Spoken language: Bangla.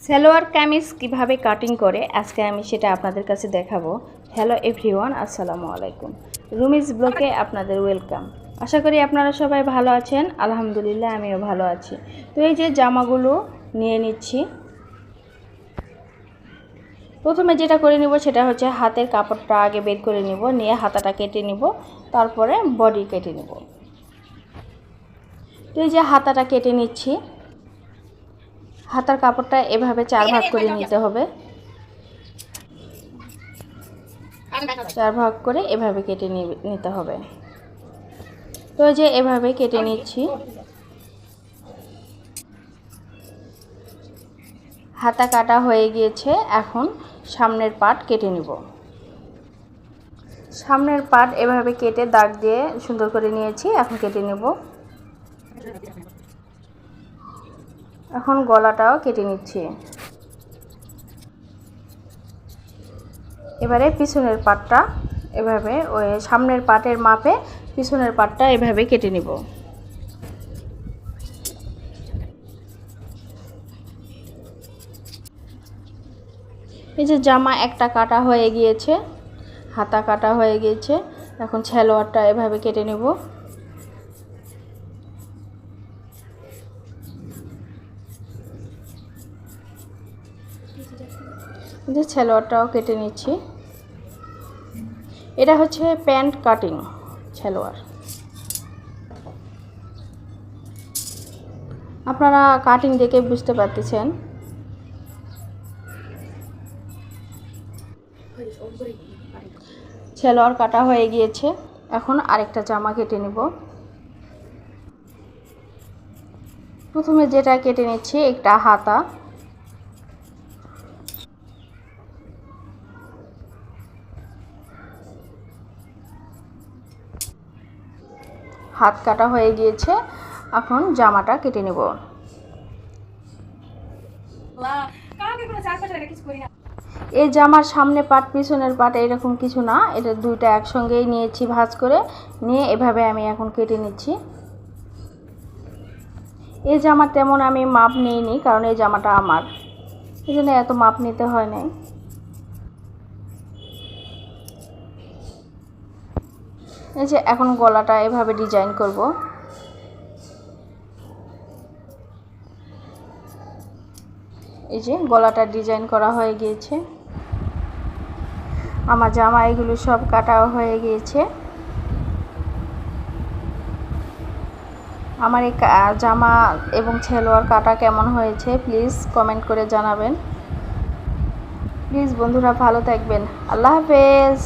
সালোয়ার কামিজ কিভাবে কাটিং করে আজকে আমি সেটা আপনাদের কাছে দেখাবো। হ্যালো এভরিওয়ান, আসসালামু আলাইকুম। রুমিজ ব্লগে আপনাদের ওয়েলকাম। আশা করি আপনারা সবাই ভালো আছেন। আলহামদুলিল্লাহ আমিও ভালো আছি। তো এই যে জামাগুলো নিয়ে নিচ্ছি। প্রথমে যেটা করে নিব সেটা হচ্ছে হাতের কাপড়টা আগে বের করে নিব, নিয়ে হাতাটা কেটে নিব, তারপরে বডি কেটে নিব। তো এই যে হাতাটা কেটে নিচ্ছি। হাতার কাপড়টা এভাবে 4 ভাগ করে নিতে হবে। 4 ভাগ করে এভাবে কেটে নিতে হবে। তো যে এভাবে কেটে নিচ্ছি। হাতা কাটা হয়ে গিয়েছে, এখন সামনের পার্ট কেটে নিব। সামনের পার্ট এভাবে কেটে দাগ দিয়ে সুন্দর করে নিয়েছি, এখন কেটে নেব। এখন গলাটাও কেটে নিচ্ছি। এবারে পিছনের পাটটা এভাবে ওই সামনের পাটের মাপে পিছনের পাটটা এভাবে কেটে নিব। এই যে জামা একটা কাটা হয়ে গিয়েছে, হাতা কাটা হয়ে গিয়েছে, এখন সালোয়ারটা এভাবে কেটে নেব। এই যে সালোয়ারটাও কেটে নিচ্ছি। এটা হচ্ছে প্যান্ট কাটিং সালোয়ার। আপনারা কাটিং দেখে বুঝতে পারতেছেন। সালোয়ার কাটা হয়ে গিয়েছে, এখন আরেকটা জামা কেটে নেব। প্রথমে যেটা কেটে নিচ্ছি একটা হাতা, হাত কাটা হয়ে গিয়েছে, এখন জামাটা কেটে নেব। এই জামার সামনে পাট পিছনের পাট এরকম কিছু না, এটা দুইটা একসঙ্গেই নিয়েছি ভাঁজ করে, নিয়ে এভাবে আমি এখন কেটে নিচ্ছি। এই জামা তেমন আমি মাপ নিইনি, কারণ এই জামাটা আমার, এই জন্য এত মাপ নিতে হয় নাই। এই যে এখন গলাটা এভাবে ডিজাইন করব। এই যে গলাটা ডিজাইন করা হয়ে গিয়েছে। আমার জামা এগুলো সব কাটা হয়ে গিয়েছে। আমার এই জামা এবং সালোয়ার কাটা কেমন হয়েছে প্লিজ কমেন্ট করে জানাবেন। প্লিজ বন্ধুরা ভালো থাকবেন। আল্লাহ হাফেজ।